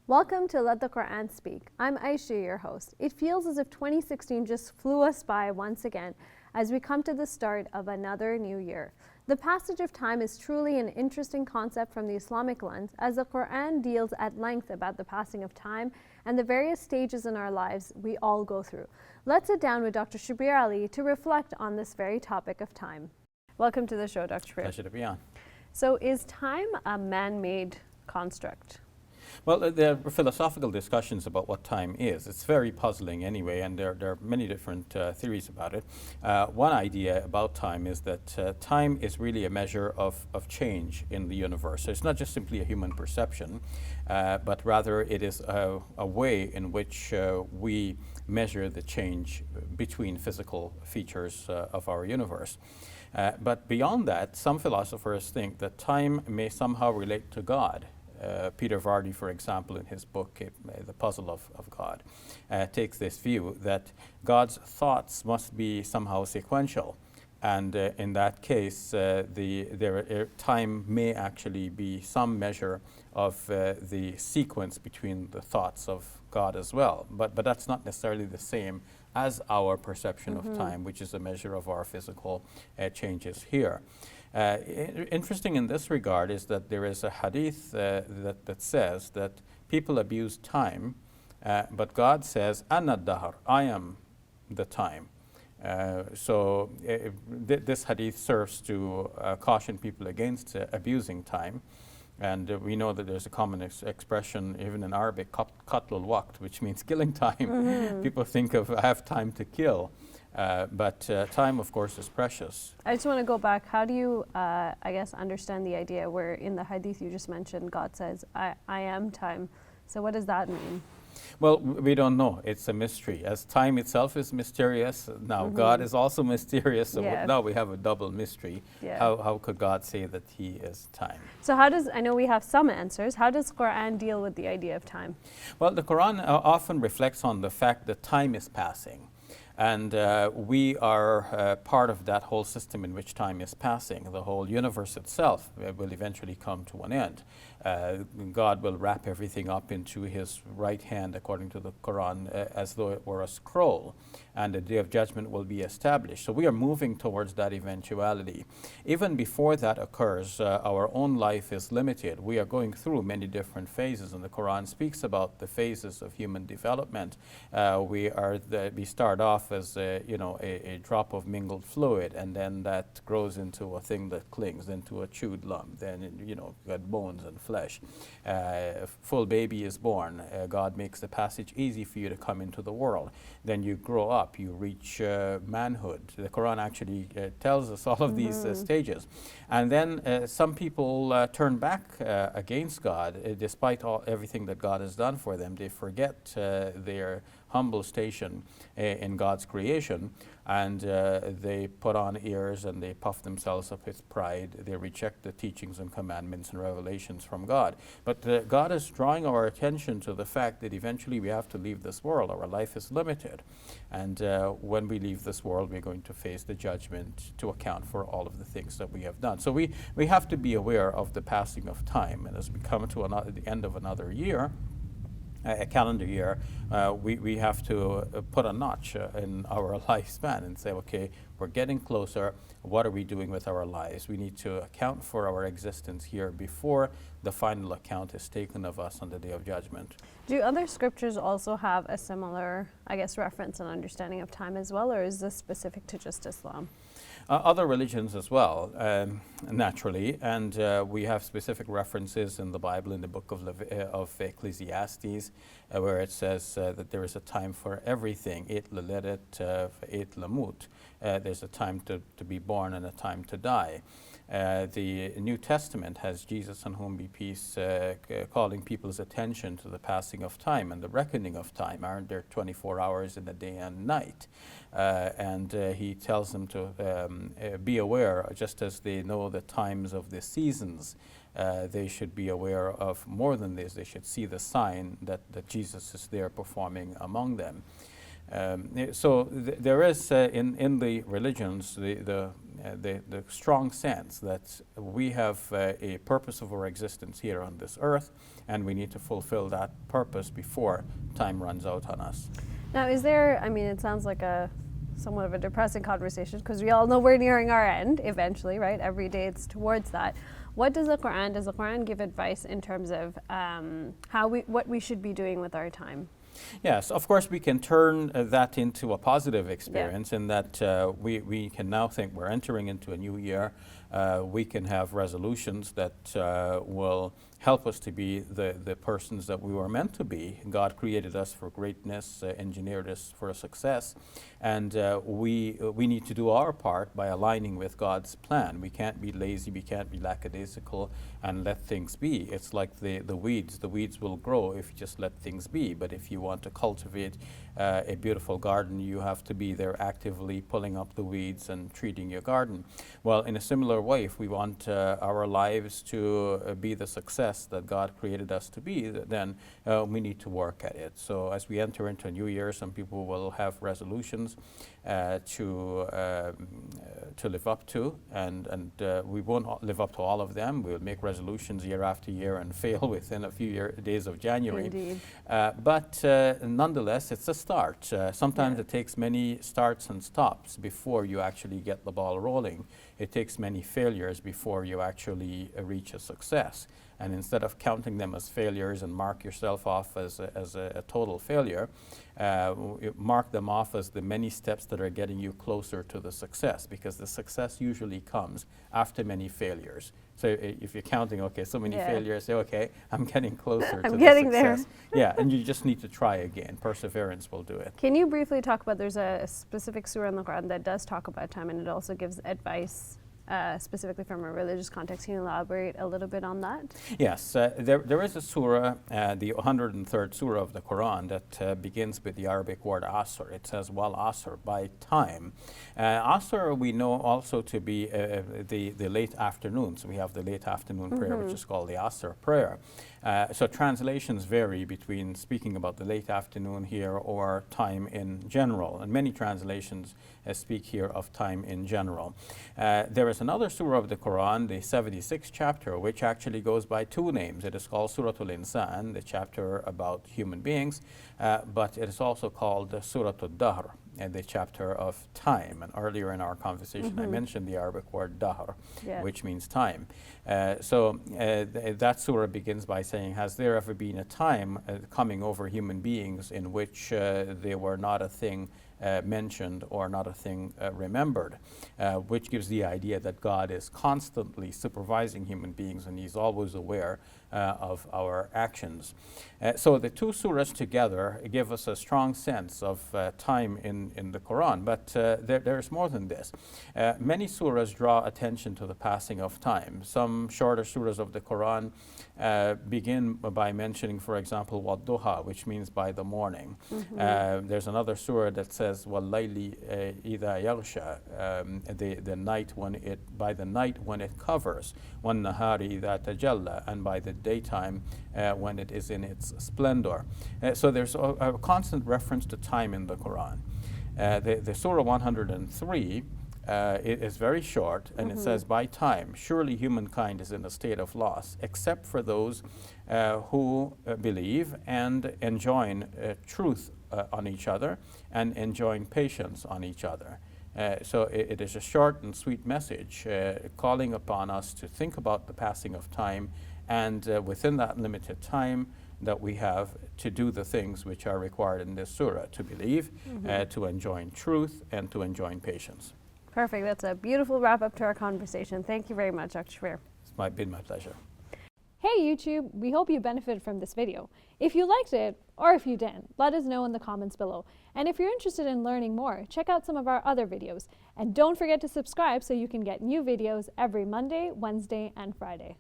Welcome to Let the Quran Speak. I'm Aisha, your host. It feels as if 2016 just flew us by once again as we come to the start of another new year. The passage of time is truly an interesting concept from the Islamic lens, as the Quran deals at length about the passing of time and the various stages in our lives we all go through. Let's sit down with Dr. Shabir Ally to reflect on this very topic of time. Welcome to the show, Dr. Shabir. Pleasure to be on. So, is time a man-made construct? Well, there are philosophical discussions about what time is. It's very puzzling anyway, and there are many different theories about it. One idea about time is that time is really a measure of change in the universe. So it's not just simply a human perception, but rather it is a way in which we measure the change between physical features of our universe. But beyond that, some philosophers think that time may somehow relate to God. Peter Vardy, for example, in his book, The Puzzle of God, takes this view that God's thoughts must be somehow sequential. And in that case, time may actually be some measure of the sequence between the thoughts of God as well. But that's not necessarily the same as our perception of time, which is a measure of our physical changes here. Interesting in this regard is that there is a hadith that says that people abuse time, but God says, "Ana dahar," I am the time. So this hadith serves to caution people against abusing time. And we know that there's a common expression, even in Arabic, qatlul waqt, which means killing time. People think of, I have time to kill. But time, of course, is precious. I just want to go back. How do you, understand the idea where in the hadith you just mentioned, God says, I am time. So what does that mean? Well, we don't know. It's a mystery. As time itself is mysterious, now God is also mysterious. So now we have a double mystery. Yeah. How could God say that He is time? So I know we have some answers. How does Quran deal with the idea of time? Well, the Quran often reflects on the fact that time is passing. And we are part of that whole system in which time is passing. The whole universe itself will eventually come to an end. God will wrap everything up into His right hand, according to the Quran, as though it were a scroll, and the day of judgment will be established. So we are moving towards that eventuality. Even before that occurs, our own life is limited. We are going through many different phases, and the Quran speaks about the phases of human development. We start off as a drop of mingled fluid, and then that grows into a thing that clings, into a chewed lump. Then you got bones and flesh. A full baby is born. God makes the passage easy for you to come into the world. Then you grow up. You reach manhood. The Quran actually tells us all of these stages. And then some people turn back against God, despite everything that God has done for them. They forget their humble station in God's creation, and they put on ears and they puff themselves up with pride. They reject the teachings and commandments and revelations from God. But God is drawing our attention to the fact that eventually we have to leave this world. Our life is limited. And when we leave this world, we're going to face the judgment to account for all of the things that we have done. So we have to be aware of the passing of time. And as we come to the end of another year, a calendar year, we have to put a notch in our lifespan and say, okay, we're getting closer. What are we doing with our lives? We need to account for our existence here before the final account is taken of us on the day of judgment. Do other scriptures also have a similar, reference and understanding of time as well, or is this specific to just Islam? Other religions as well, naturally, and we have specific references in the Bible, in the book of Ecclesiastes, where it says that there is a time for everything. Et leledet, et lamut. There's a time to be born and a time to die. The New Testament has Jesus, on whom be peace, calling people's attention to the passing of time and the reckoning of time. Aren't there 24 hours in a day and night? And he tells them to be aware, just as they know the times of the seasons. They should be aware of more than this. They should see the sign that Jesus is there performing among them. So there is in the religions the the strong sense that we have a purpose of our existence here on this earth, and we need to fulfill that purpose before time runs out on us. Now, is there, I mean, it sounds like a somewhat of a depressing conversation because we all know we're nearing our end eventually, right? Every day it's towards that. What does the Quran give advice in terms of what we should be doing with our time? Yes, of course we can turn that into a positive experience in that we can now think we're entering into a new year. We can have resolutions that will help us to be the persons that we were meant to be. God created us for greatness, engineered us for success, and we need to do our part by aligning with God's plan. We can't be lazy, we can't be lackadaisical and let things be. It's like the weeds. The weeds will grow if you just let things be, but if you want to cultivate a beautiful garden, you have to be there actively pulling up the weeds and treating your garden. Well, in a similar way, if we want our lives to be the success that God created us to be, then we need to work at it. So as we enter into a new year, some people will have resolutions to live up to, and we won't live up to all of them. We'll make resolutions year after year and fail within a few days of January. Indeed. But nonetheless, it's a start. Sometimes it takes many starts and stops before you actually get the ball rolling. It takes many failures before you actually reach a success. And instead of counting them as failures and mark yourself off as a total failure, mark them off as the many steps that are getting you closer to the success, because the success usually comes after many failures. So if you're counting, okay, so many failures, say, okay, I'm getting closer to the success. Yeah, and you just need to try again. Perseverance will do it. Can you briefly talk about, there's a specific surah in the Quran that does talk about time, and it also gives advice specifically from a religious context. Can you elaborate a little bit on that? Yes, there is a surah, the 103rd surah of the Quran, that begins with the Arabic word asr. It says, wal asr, by time. Asr we know also to be the late afternoon. So we have the late afternoon prayer, which is called the asr prayer. So translations vary between speaking about the late afternoon here or time in general. And many translations speak here of time in general. There is another surah of the Quran, the 76th chapter, which actually goes by two names. It is called Suratul Insan, the chapter about human beings, but it is also called Suratul Dahr, the chapter of time. And earlier in our conversation, I mentioned the Arabic word dahr, which means time. So that surah begins by saying, has there ever been a time coming over human beings in which they were not a thing mentioned or not a thing remembered, which gives the idea that God is constantly supervising human beings and he's always aware of our actions. So the two surahs together give us a strong sense of time in the Quran, but there's more than this. Many surahs draw attention to the passing of time. Some shorter surahs of the Quran begin by mentioning, for example, Wadduha, which means by the morning. There's another surah that says Wallayli idha yaghsha, the night when it covers, wan nahari idha tajalla, and by the daytime when it is in its splendor. So there's a constant reference to time in the Quran. The surah 103 it is very short, and it says, by time, surely humankind is in a state of loss, except for those who believe and enjoin truth on each other and enjoin patience on each other. So it is a short and sweet message calling upon us to think about the passing of time, and within that limited time that we have, to do the things which are required in this surah, to believe, to enjoin truth, and to enjoin patience. Perfect. That's a beautiful wrap up to our conversation. Thank you very much, Dr. Shabir. It's been my pleasure. Hey YouTube, we hope you benefited from this video. If you liked it, or if you didn't, let us know in the comments below. And if you're interested in learning more, check out some of our other videos. And don't forget to subscribe so you can get new videos every Monday, Wednesday, and Friday.